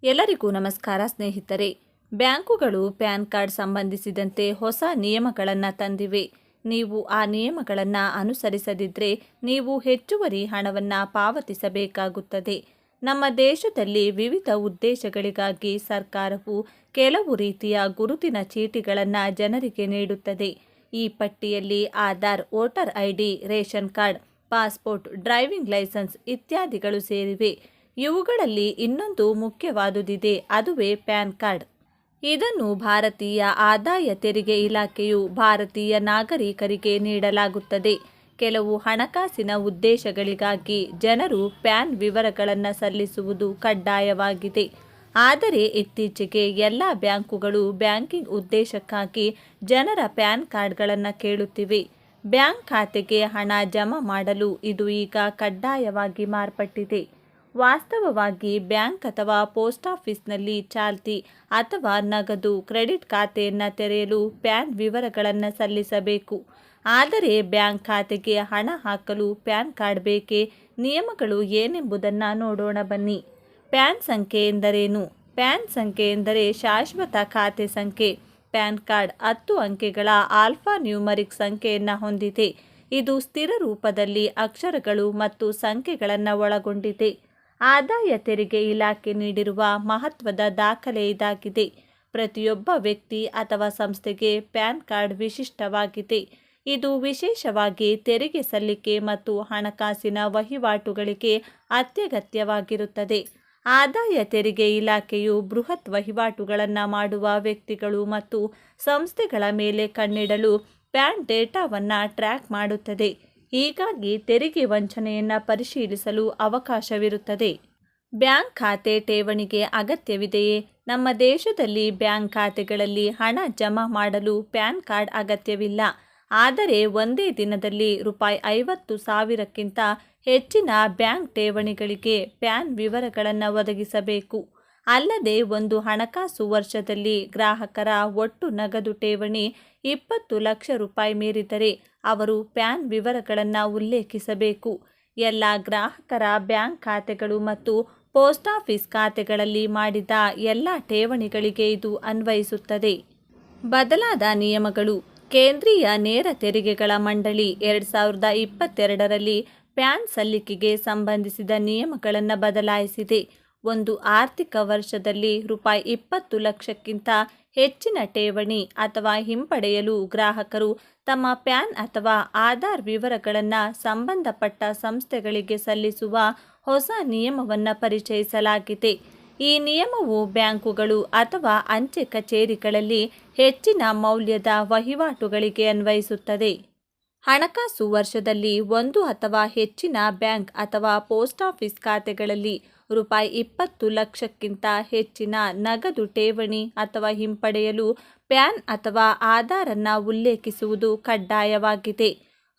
ಎಲ್ಲರಿಗೂ ನಮಸ್ಕಾರ ಸ್ನೇಹಿತರೆ. ಬ್ಯಾಂಕುಗಳು ಪ್ಯಾನ್ ಕಾರ್ಡ್ ಸಂಬಂಧಿಸಿದಂತೆ ಹೊಸ ನಿಯಮಗಳನ್ನು ತಂದಿವೆ. ನೀವು ಆ ನಿಯಮಗಳನ್ನು ಅನುಸರಿಸದಿದ್ದರೆ ನೀವು ಹೆಚ್ಚುವರಿ ಹಣವನ್ನು ಪಾವತಿಸಬೇಕಾಗುತ್ತದೆ. ನಮ್ಮ ದೇಶದಲ್ಲಿ ವಿವಿಧ ಉದ್ದೇಶಗಳಿಗಾಗಿ ಸರ್ಕಾರವು ಕೆಲವು ರೀತಿಯ ಗುರುತಿನ ಚೀಟಿಗಳನ್ನು ಜನರಿಗೆ ನೀಡುತ್ತದೆ. ಈ ಪಟ್ಟಿಯಲ್ಲಿ Aadhaar, voter ID, ration card, passport, driving licence ಇತ್ಯಾದಿಗಳು ಸೇರಿವೆ. ಇವುಗಳಲ್ಲಿ ಇನ್ನೊಂದು ಮುಖ್ಯವಾದುದಿದೆ, ಅದುವೇ ಪ್ಯಾನ್ ಕಾರ್ಡ್. ಇದನ್ನು ಭಾರತೀಯ ಆದಾಯ ತೆರಿಗೆ ಇಲಾಖೆಯು ಭಾರತೀಯ ನಾಗರಿಕರಿಗೆ ನೀಡಲಾಗುತ್ತದೆ. ಕೆಲವು ಹಣಕಾಸಿನ ಉದ್ದೇಶಗಳಿಗಾಗಿ ಜನರು ಪ್ಯಾನ್ ವಿವರಗಳನ್ನು ಸಲ್ಲಿಸುವುದು ಕಡ್ಡಾಯವಾಗಿದೆ. ಆದರೆ ಇತ್ತೀಚೆಗೆ ಎಲ್ಲ ಬ್ಯಾಂಕುಗಳು ಬ್ಯಾಂಕಿಂಗ್ ಉದ್ದೇಶಕ್ಕಾಗಿ ಜನರ ಪ್ಯಾನ್ ಕಾರ್ಡ್ಗಳನ್ನು ಕೇಳುತ್ತಿವೆ. ಬ್ಯಾಂಕ್ ಖಾತೆಗೆ ಹಣ ಜಮಾ ಮಾಡಲು ಇದು ಈಗ ಕಡ್ಡಾಯವಾಗಿ ಮಾರ್ಪಟ್ಟಿದೆ. ವಾಸ್ತವವಾಗಿ ಬ್ಯಾಂಕ್ ಅಥವಾ ಪೋಸ್ಟ್ ಆಫೀಸ್ನಲ್ಲಿ ಚಾಲ್ತಿ ಅಥವಾ ನಗದು ಕ್ರೆಡಿಟ್ ಖಾತೆಯನ್ನು ತೆರೆಯಲು ಪ್ಯಾನ್ ವಿವರಗಳನ್ನು ಸಲ್ಲಿಸಬೇಕು. ಆದರೆ ಬ್ಯಾಂಕ್ ಖಾತೆಗೆ ಹಣ ಹಾಕಲು ಪ್ಯಾನ್ ಕಾರ್ಡ್ ಬೇಕೇ? ನಿಯಮಗಳು ಏನೆಂಬುದನ್ನು ನೋಡೋಣ ಬನ್ನಿ. ಪ್ಯಾನ್ ಸಂಖ್ಯೆ ಎಂದರೇನು? ಪ್ಯಾನ್ ಸಂಖ್ಯೆ ಎಂದರೆ ಶಾಶ್ವತ ಖಾತೆ ಸಂಖ್ಯೆ. ಪ್ಯಾನ್ ಕಾರ್ಡ್ 10 ಅಂಕೆಗಳ ಆಲ್ಫಾ ನ್ಯೂಮರಿಕ್ ಸಂಖ್ಯೆಯನ್ನು ಹೊಂದಿದೆ. ಇದು ಸ್ಥಿರ ರೂಪದಲ್ಲಿ ಅಕ್ಷರಗಳು ಮತ್ತು ಸಂಖ್ಯೆಗಳನ್ನು ಒಳಗೊಂಡಿದೆ. ಆದಾಯ ತೆರಿಗೆ ಇಲಾಖೆ ನೀಡಿರುವ ಮಹತ್ವದ ದಾಖಲೆ ಇದಾಗಿದೆ. ಪ್ರತಿಯೊಬ್ಬ ವ್ಯಕ್ತಿ ಅಥವಾ ಸಂಸ್ಥೆಗೆ ಪ್ಯಾನ್ ಕಾರ್ಡ್ ವಿಶಿಷ್ಟವಾಗಿದೆ. ಇದು ವಿಶೇಷವಾಗಿ ತೆರಿಗೆ ಸಲ್ಲಿಕೆ ಮತ್ತು ಹಣಕಾಸಿನ ವಹಿವಾಟುಗಳಿಗೆ ಅತ್ಯಗತ್ಯವಾಗಿರುತ್ತದೆ. ಆದಾಯ ತೆರಿಗೆ ಇಲಾಖೆಯು ಬೃಹತ್ ವಹಿವಾಟುಗಳನ್ನು ಮಾಡುವ ವ್ಯಕ್ತಿಗಳು ಮತ್ತು ಸಂಸ್ಥೆಗಳ ಮೇಲೆ ಕಣ್ಣಿಡಲು ಪ್ಯಾನ್ ಡೇಟಾವನ್ನು ಟ್ರ್ಯಾಕ್ ಮಾಡುತ್ತದೆ. ಹೀಗಾಗಿ ತೆರಿಗೆ ವಂಚನೆಯನ್ನು ಪರಿಶೀಲಿಸಲು ಅವಕಾಶವಿರುತ್ತದೆ. ಬ್ಯಾಂಕ್ ಖಾತೆ ಠೇವಣಿಗೆ ಅಗತ್ಯವಿದೆಯೇ? ನಮ್ಮ ದೇಶದಲ್ಲಿ ಬ್ಯಾಂಕ್ ಖಾತೆಗಳಲ್ಲಿ ಹಣ ಜಮಾ ಮಾಡಲು ಪ್ಯಾನ್ ಕಾರ್ಡ್ ಅಗತ್ಯವಿಲ್ಲ. ಆದರೆ ಒಂದೇ ದಿನದಲ್ಲಿ ₹50,000ಕ್ಕಿಂತ ಹೆಚ್ಚಿನ ಬ್ಯಾಂಕ್ ಠೇವಣಿಗಳಿಗೆ ಪ್ಯಾನ್ ವಿವರಗಳನ್ನು ಒದಗಿಸಬೇಕು. ಅಲ್ಲದೆ ಒಂದು ಹಣಕಾಸು ವರ್ಷದಲ್ಲಿ ಗ್ರಾಹಕರ ಒಟ್ಟು ನಗದು ಠೇವಣಿ ₹20 ಲಕ್ಷ ಮೀರಿದರೆ ಅವರು ಪ್ಯಾನ್ ವಿವರಗಳನ್ನು ಉಲ್ಲೇಖಿಸಬೇಕು. ಎಲ್ಲ ಗ್ರಾಹಕರ ಬ್ಯಾಂಕ್ ಖಾತೆಗಳು ಮತ್ತು ಪೋಸ್ಟ್ ಆಫೀಸ್ ಖಾತೆಗಳಲ್ಲಿ ಮಾಡಿದ ಎಲ್ಲ ಠೇವಣಿಗಳಿಗೆ ಇದು ಅನ್ವಯಿಸುತ್ತದೆ. ಬದಲಾದ ನಿಯಮಗಳು. ಕೇಂದ್ರೀಯ ನೇರ ತೆರಿಗೆಗಳ ಮಂಡಳಿ 2022ರಲ್ಲಿ ಪ್ಯಾನ್ ಸಲ್ಲಿಕೆಗೆ ಸಂಬಂಧಿಸಿದ ನಿಯಮಗಳನ್ನು ಬದಲಾಯಿಸಿದೆ. ಒಂದು ಆರ್ಥಿಕ ವರ್ಷದಲ್ಲಿ ₹20 ಲಕ್ಷಕ್ಕಿಂತ ಹೆಚ್ಚಿನ ಠೇವಣಿ ಅಥವಾ ಹಿಂಪಡೆಯಲು ಗ್ರಾಹಕರು ತಮ್ಮ ಪ್ಯಾನ್ ಅಥವಾ ಆಧಾರ್ ವಿವರಗಳನ್ನು ಸಂಬಂಧಪಟ್ಟ ಸಂಸ್ಥೆಗಳಿಗೆ ಸಲ್ಲಿಸುವ ಹೊಸ ನಿಯಮವನ್ನು ಪರಿಚಯಿಸಲಾಗಿದೆ. ಈ ನಿಯಮವು ಬ್ಯಾಂಕುಗಳು ಅಥವಾ ಅಂಚೆ ಕಚೇರಿಗಳಲ್ಲಿ ಹೆಚ್ಚಿನ ಮೌಲ್ಯದ ವಹಿವಾಟುಗಳಿಗೆ ಅನ್ವಯಿಸುತ್ತದೆ. ಹಣಕಾಸು ವರ್ಷದಲ್ಲಿ ಒಂದು ಅಥವಾ ಹೆಚ್ಚಿನ ಬ್ಯಾಂಕ್ ಅಥವಾ ಪೋಸ್ಟ್ ಆಫೀಸ್ ಖಾತೆಗಳಲ್ಲಿ ₹20 ಲಕ್ಷಕ್ಕಿಂತ ಹೆಚ್ಚಿನ ನಗದು ಠೇವಣಿ ಅಥವಾ ಹಿಂಪಡೆಯಲು ಪ್ಯಾನ್ ಅಥವಾ ಆಧಾರನ್ನು ಉಲ್ಲೇಖಿಸುವುದು ಕಡ್ಡಾಯವಾಗಿದೆ.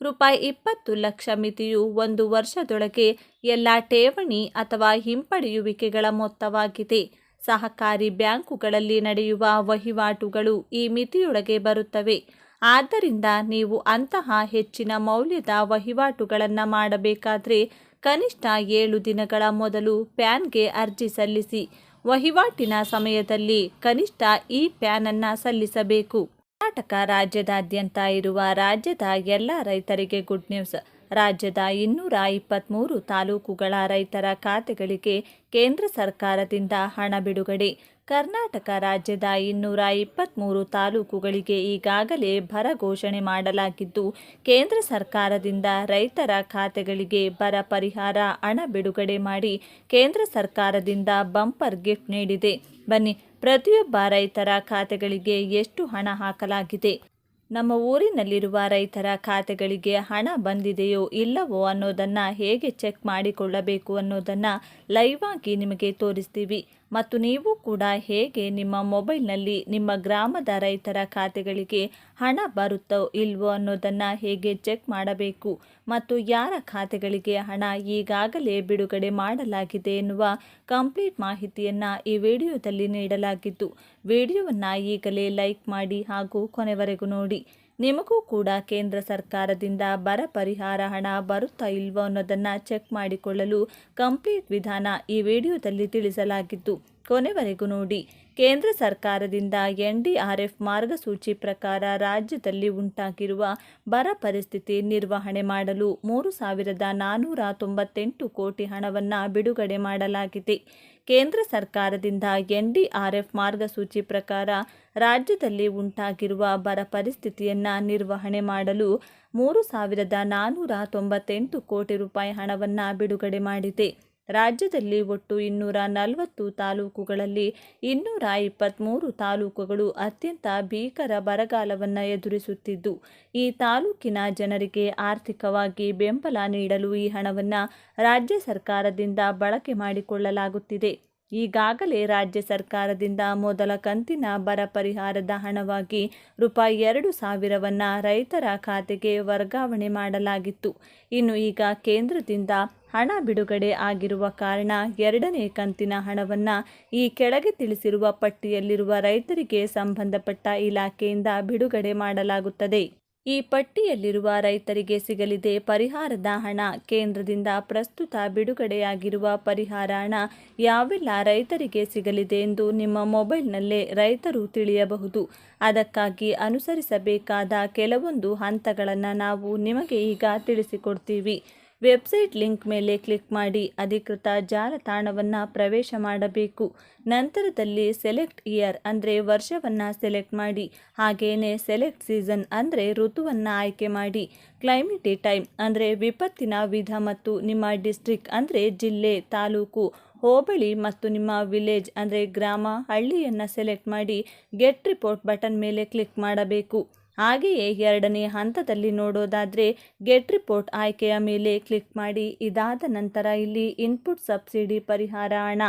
₹20 ಲಕ್ಷ ಮಿತಿಯು ಒಂದು ವರ್ಷದೊಳಗೆ ಎಲ್ಲ ಠೇವಣಿ ಅಥವಾ ಹಿಂಪಡೆಯುವಿಕೆಗಳ ಮೊತ್ತವಾಗಿದೆ. ಸಹಕಾರಿ ಬ್ಯಾಂಕುಗಳಲ್ಲಿ ನಡೆಯುವ ವಹಿವಾಟುಗಳು ಈ ಮಿತಿಯೊಳಗೆ ಬರುತ್ತವೆ. ಆದ್ದರಿಂದ ನೀವು ಅಂತಹ ಹೆಚ್ಚಿನ ಮೌಲ್ಯದ ವಹಿವಾಟುಗಳನ್ನು ಮಾಡಬೇಕಾದರೆ ಕನಿಷ್ಠ 7 ದಿನಗಳ ಮೊದಲು ಪ್ಯಾನ್ಗೆ ಅರ್ಜಿ ಸಲ್ಲಿಸಿ. ವಹಿವಾಟಿನ ಸಮಯದಲ್ಲಿ ಕನಿಷ್ಠ ಈ ಪ್ಯಾನ್ ಅನ್ನು ಸಲ್ಲಿಸಬೇಕು. ಕರ್ನಾಟಕ ರಾಜ್ಯದಾದ್ಯಂತ ಇರುವ ರಾಜ್ಯದ ಎಲ್ಲ ರೈತರಿಗೆ ಗುಡ್ ನ್ಯೂಸ್. ರಾಜ್ಯದ 223 ತಾಲೂಕುಗಳ ರೈತರ ಖಾತೆಗಳಿಗೆ ಕೇಂದ್ರ ಸರ್ಕಾರದಿಂದ ಹಣ ಬಿಡುಗಡೆ. ಕರ್ನಾಟಕ ರಾಜ್ಯದ 223 ತಾಲೂಕುಗಳಿಗೆ ಈಗಾಗಲೇ ಬರ ಘೋಷಣೆ ಮಾಡಲಾಗಿದ್ದು, ಕೇಂದ್ರ ಸರ್ಕಾರದಿಂದ ರೈತರ ಖಾತೆಗಳಿಗೆ ಬರ ಪರಿಹಾರ ಹಣ ಬಿಡುಗಡೆ ಮಾಡಿ ಕೇಂದ್ರ ಸರ್ಕಾರದಿಂದ ಬಂಪರ್ ಗಿಫ್ಟ್ ನೀಡಿದೆ. ಬನ್ನಿ, ಪ್ರತಿಯೊಬ್ಬ ರೈತರ ಖಾತೆಗಳಿಗೆ ಎಷ್ಟು ಹಣ ಹಾಕಲಾಗಿದೆ, ನಮ್ಮ ಊರಿನಲ್ಲಿರುವ ರೈತರ ಖಾತೆಗಳಿಗೆ ಹಣ ಬಂದಿದೆಯೋ ಇಲ್ಲವೋ ಅನ್ನೋದನ್ನು ಹೇಗೆ ಚೆಕ್ ಮಾಡಿಕೊಳ್ಳಬೇಕು ಅನ್ನೋದನ್ನು ಲೈವ್ ಆಗಿ ನಿಮಗೆ ತೋರಿಸ್ತೀವಿ. ಮತ್ತು ನೀವು ಕೂಡ ಹೇಗೆ ನಿಮ್ಮ ಮೊಬೈಲ್ನಲ್ಲಿ ನಿಮ್ಮ ಗ್ರಾಮದ ರೈತರ ಖಾತೆಗಳಿಗೆ ಹಣ ಬರುತ್ತೋ ಇಲ್ವೋ ಅನ್ನೋದನ್ನು ಹೇಗೆ ಚೆಕ್ ಮಾಡಬೇಕು ಮತ್ತು ಯಾರ ಖಾತೆಗಳಿಗೆ ಹಣ ಈಗಾಗಲೇ ಬಿಡುಗಡೆ ಮಾಡಲಾಗಿದೆ ಎನ್ನುವ ಕಂಪ್ಲೀಟ್ ಮಾಹಿತಿಯನ್ನು ಈ ವಿಡಿಯೋದಲ್ಲಿ ನೀಡಲಾಗಿದ್ದು, ವಿಡಿಯೋವನ್ನು ಈಗಲೇ ಲೈಕ್ ಮಾಡಿ ಹಾಗೂ ಕೊನೆವರೆಗೂ ನೋಡಿ. ನಿಮಗೂ ಕೂಡ ಕೇಂದ್ರ ಸರ್ಕಾರದಿಂದ ಬರ ಪರಿಹಾರ ಹಣ ಬರುತ್ತಾ ಇಲ್ವೋ ಅನ್ನೋದನ್ನು ಚೆಕ್ ಮಾಡಿಕೊಳ್ಳಲು ಕಂಪ್ಲೀಟ್ ವಿಧಾನ ಈ ವಿಡಿಯೋದಲ್ಲಿ ತಿಳಿಸಲಾಗಿದ್ದು, ಕೊನೆವರೆಗೂ ನೋಡಿ. ಕೇಂದ್ರ ಸರ್ಕಾರದಿಂದ NDRF ಮಾರ್ಗಸೂಚಿ ಪ್ರಕಾರ ರಾಜ್ಯದಲ್ಲಿ ಉಂಟಾಗಿರುವ ಬರ ಪರಿಸ್ಥಿತಿ ನಿರ್ವಹಣೆ ಮಾಡಲು 3,498 ಕೋಟಿ ಹಣವನ್ನು ಬಿಡುಗಡೆ ಮಾಡಲಾಗಿದೆ. ಕೇಂದ್ರ ಸರ್ಕಾರದಿಂದ NDRF ಮಾರ್ಗಸೂಚಿ ಪ್ರಕಾರ ರಾಜ್ಯದಲ್ಲಿ ಉಂಟಾಗಿರುವ ಬರ ಪರಿಸ್ಥಿತಿಯನ್ನು ನಿರ್ವಹಣೆ ಮಾಡಲು 3,498 ಕೋಟಿ ರೂಪಾಯಿ ಹಣವನ್ನು ಬಿಡುಗಡೆ ಮಾಡಿದೆ. ರಾಜ್ಯದಲ್ಲಿ ಒಟ್ಟು 240 ತಾಲೂಕುಗಳಲ್ಲಿ 223 ತಾಲೂಕುಗಳು ಅತ್ಯಂತ ಭೀಕರ ಬರಗಾಲವನ್ನು ಎದುರಿಸುತ್ತಿದ್ದು, ಈ ತಾಲೂಕಿನ ಜನರಿಗೆ ಆರ್ಥಿಕವಾಗಿ ಬೆಂಬಲ ನೀಡಲು ಈ ಹಣವನ್ನು ರಾಜ್ಯ ಸರ್ಕಾರದಿಂದ ಬಳಕೆ ಮಾಡಿಕೊಳ್ಳಲಾಗುತ್ತಿದೆ. ಈಗಾಗಲೇ ರಾಜ್ಯ ಸರ್ಕಾರದಿಂದ ಮೊದಲ ಕಂತಿನ ಬರ ಪರಿಹಾರದ ಹಣವಾಗಿ ರೂಪಾಯಿ 2,000ವನ್ನು ರೈತರ ಖಾತೆಗೆ ವರ್ಗಾವಣೆ ಮಾಡಲಾಗಿತ್ತು. ಇನ್ನು ಈಗ ಕೇಂದ್ರದಿಂದ ಹಣ ಬಿಡುಗಡೆ ಆಗಿರುವ ಕಾರಣ ಎರಡನೇ ಕಂತಿನ ಹಣವನ್ನು ಈ ಕೆಳಗೆ ತಿಳಿಸಿರುವ ಪಟ್ಟಿಯಲ್ಲಿರುವ ರೈತರಿಗೆ ಸಂಬಂಧಪಟ್ಟ ಇಲಾಖೆಯಿಂದ ಬಿಡುಗಡೆ ಮಾಡಲಾಗುತ್ತದೆ. ಈ ಪಟ್ಟಿಯಲ್ಲಿರುವ ರೈತರಿಗೆ ಸಿಗಲಿದೆ ಪರಿಹಾರದ ಹಣ. ಕೇಂದ್ರದಿಂದ ಪ್ರಸ್ತುತ ಬಿಡುಗಡೆಯಾಗಿರುವ ಪರಿಹಾರ ಹಣ ಯಾವೆಲ್ಲ ರೈತರಿಗೆ ಸಿಗಲಿದೆ ಎಂದು ನಿಮ್ಮ ಮೊಬೈಲ್ನಲ್ಲೇ ರೈತರು ತಿಳಿಯಬಹುದು. ಅದಕ್ಕಾಗಿ ಅನುಸರಿಸಬೇಕಾದ ಕೆಲವೊಂದು ಹಂತಗಳನ್ನು ನಾವು ನಿಮಗೆ ಈಗ ತಿಳಿಸಿಕೊಡ್ತೀವಿ. ವೆಬ್ಸೈಟ್ ಲಿಂಕ್ ಮೇಲೆ ಕ್ಲಿಕ್ ಮಾಡಿ ಅಧಿಕೃತ ಜಾಲತಾಣವನ್ನು ಪ್ರವೇಶ ಮಾಡಬೇಕು. ನಂತರದಲ್ಲಿ ಸೆಲೆಕ್ಟ್ ಇಯರ್ ಅಂದರೆ ವರ್ಷವನ್ನು ಸೆಲೆಕ್ಟ್ ಮಾಡಿ. ಹಾಗೆಯೇ ಸೆಲೆಕ್ಟ್ ಸೀಸನ್ ಅಂದರೆ ಋತುವನ್ನು ಆಯ್ಕೆ ಮಾಡಿ. ಕ್ಲೈಮೇಟಿ ಟೈಮ್ ಅಂದರೆ ವಿಪತ್ತಿನ ವಿಧ ಮತ್ತು ನಿಮ್ಮ ಡಿಸ್ಟ್ರಿಕ್ಟ್ ಅಂದರೆ ಜಿಲ್ಲೆ, ತಾಲೂಕು, ಹೋಬಳಿ ಮತ್ತು ನಿಮ್ಮ ವಿಲೇಜ್ ಅಂದರೆ ಗ್ರಾಮ, ಹಳ್ಳಿಯನ್ನು ಸೆಲೆಕ್ಟ್ ಮಾಡಿ ಗೆಟ್ ರಿಪೋರ್ಟ್ ಬಟನ್ ಮೇಲೆ ಕ್ಲಿಕ್ ಮಾಡಬೇಕು. ಹಾಗೆಯೇ ಎರಡನೇ ಹಂತದಲ್ಲಿ ನೋಡೋದಾದರೆ ಗೆಟ್ ರಿಪೋರ್ಟ್ ಆಯ್ಕೆಯ ಮೇಲೆ ಕ್ಲಿಕ್ ಮಾಡಿ. ಇದಾದ ನಂತರ ಇಲ್ಲಿ ಇನ್ಪುಟ್ ಸಬ್ಸಿಡಿ ಪರಿಹಾರ ಹಣ,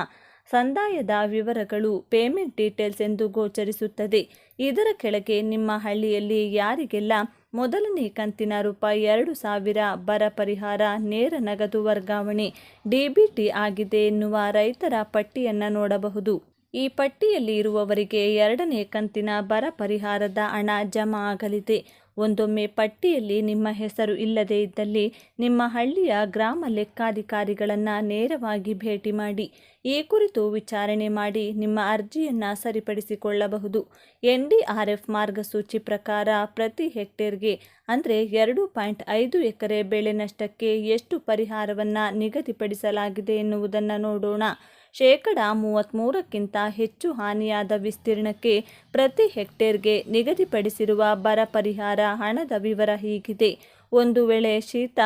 ಸಂದಾಯದ ವಿವರಗಳು, ಪೇಮೆಂಟ್ ಡೀಟೇಲ್ಸ್ ಎಂದು ಗೋಚರಿಸುತ್ತದೆ. ಇದರ ಕೆಳಗೆ ನಿಮ್ಮ ಹಳ್ಳಿಯಲ್ಲಿ ಯಾರಿಗೆಲ್ಲ ಮೊದಲನೇ ಕಂತಿನ ರೂಪಾಯಿ 2,000 ಬರ ಪರಿಹಾರ ನೇರ ನಗದು ವರ್ಗಾವಣೆ DBT ಆಗಿದೆ ಎನ್ನುವ ರೈತರ ಪಟ್ಟಿಯನ್ನು ನೋಡಬಹುದು. ಈ ಪಟ್ಟಿಯಲ್ಲಿ ಇರುವವರಿಗೆ ಎರಡನೇ ಕಂತಿನ ಬರ ಪರಿಹಾರದ ಹಣ ಜಮಾ ಆಗಲಿದೆ. ಒಂದೊಮ್ಮೆ ಪಟ್ಟಿಯಲ್ಲಿ ನಿಮ್ಮ ಹೆಸರು ಇಲ್ಲದೇ ಇದ್ದಲ್ಲಿ ನಿಮ್ಮ ಹಳ್ಳಿಯ ಗ್ರಾಮ ಲೆಕ್ಕಾಧಿಕಾರಿಗಳನ್ನು ನೇರವಾಗಿ ಭೇಟಿ ಮಾಡಿ ಈ ಕುರಿತು ವಿಚಾರಣೆ ಮಾಡಿ ನಿಮ್ಮ ಅರ್ಜಿಯನ್ನು ಸರಿಪಡಿಸಿಕೊಳ್ಳಬಹುದು. NDRF ಮಾರ್ಗಸೂಚಿ ಪ್ರಕಾರ ಪ್ರತಿ ಹೆಕ್ಟೇರ್ಗೆ ಅಂದರೆ 2.5 ಎಕರೆ ಬೆಳೆ ನಷ್ಟಕ್ಕೆ ಎಷ್ಟು ಪರಿಹಾರವನ್ನು ನಿಗದಿಪಡಿಸಲಾಗಿದೆ ಎನ್ನುವುದನ್ನು ನೋಡೋಣ. 33%ಕ್ಕಿಂತ ಹೆಚ್ಚು ಹಾನಿಯಾದ ವಿಸ್ತೀರ್ಣಕ್ಕೆ ಪ್ರತಿ ಹೆಕ್ಟೇರ್ಗೆ ನಿಗದಿಪಡಿಸಿರುವ ಬರ ಪರಿಹಾರ ಹಣದ ವಿವರ ಹೀಗಿದೆ. ಒಂದು ವೇಳೆ ಶೀತ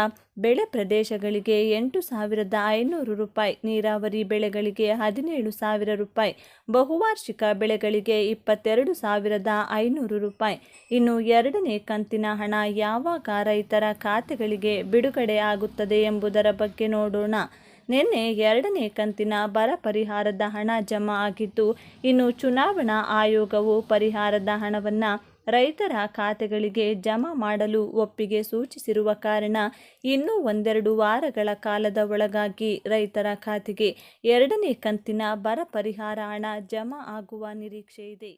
ಬೆಳೆ ಪ್ರದೇಶಗಳಿಗೆ 8,500 ರೂಪಾಯಿ, ನೀರಾವರಿ ಬೆಳೆಗಳಿಗೆ 17,000 ರೂಪಾಯಿ, ಬಹುವಾರ್ಷಿಕ ಬೆಳೆಗಳಿಗೆ 22,500 ರೂಪಾಯಿ. ಇನ್ನು ಎರಡನೇ ಕಂತಿನ ಹಣ ಯಾವಾಗ ರೈತರ ಖಾತೆಗಳಿಗೆ ಬಿಡುಗಡೆ ಆಗುತ್ತದೆ ಎಂಬುದರ ಬಗ್ಗೆ ನೋಡೋಣ. ನಿನ್ನೆ ಎರಡನೇ ಕಂತಿನ ಬರ ಪರಿಹಾರದ ಹಣ ಜಮಾ ಆಗಿದ್ದು, ಇನ್ನು ಚುನಾವಣಾ ಆಯೋಗವು ಪರಿಹಾರದ ಹಣವನ್ನು ರೈತರ ಖಾತೆಗಳಿಗೆ ಜಮಾ ಮಾಡಲು ಒಪ್ಪಿಗೆ ಸೂಚಿಸಿರುವ ಕಾರಣ ಇನ್ನೂ 1-2 ವಾರಗಳ ಕಾಲದ ಒಳಗಾಗಿ ರೈತರ ಖಾತೆಗೆ ಎರಡನೇ ಕಂತಿನ ಬರ ಪರಿಹಾರ ಹಣ ಜಮಾ ಆಗುವ ನಿರೀಕ್ಷೆ ಇದೆ.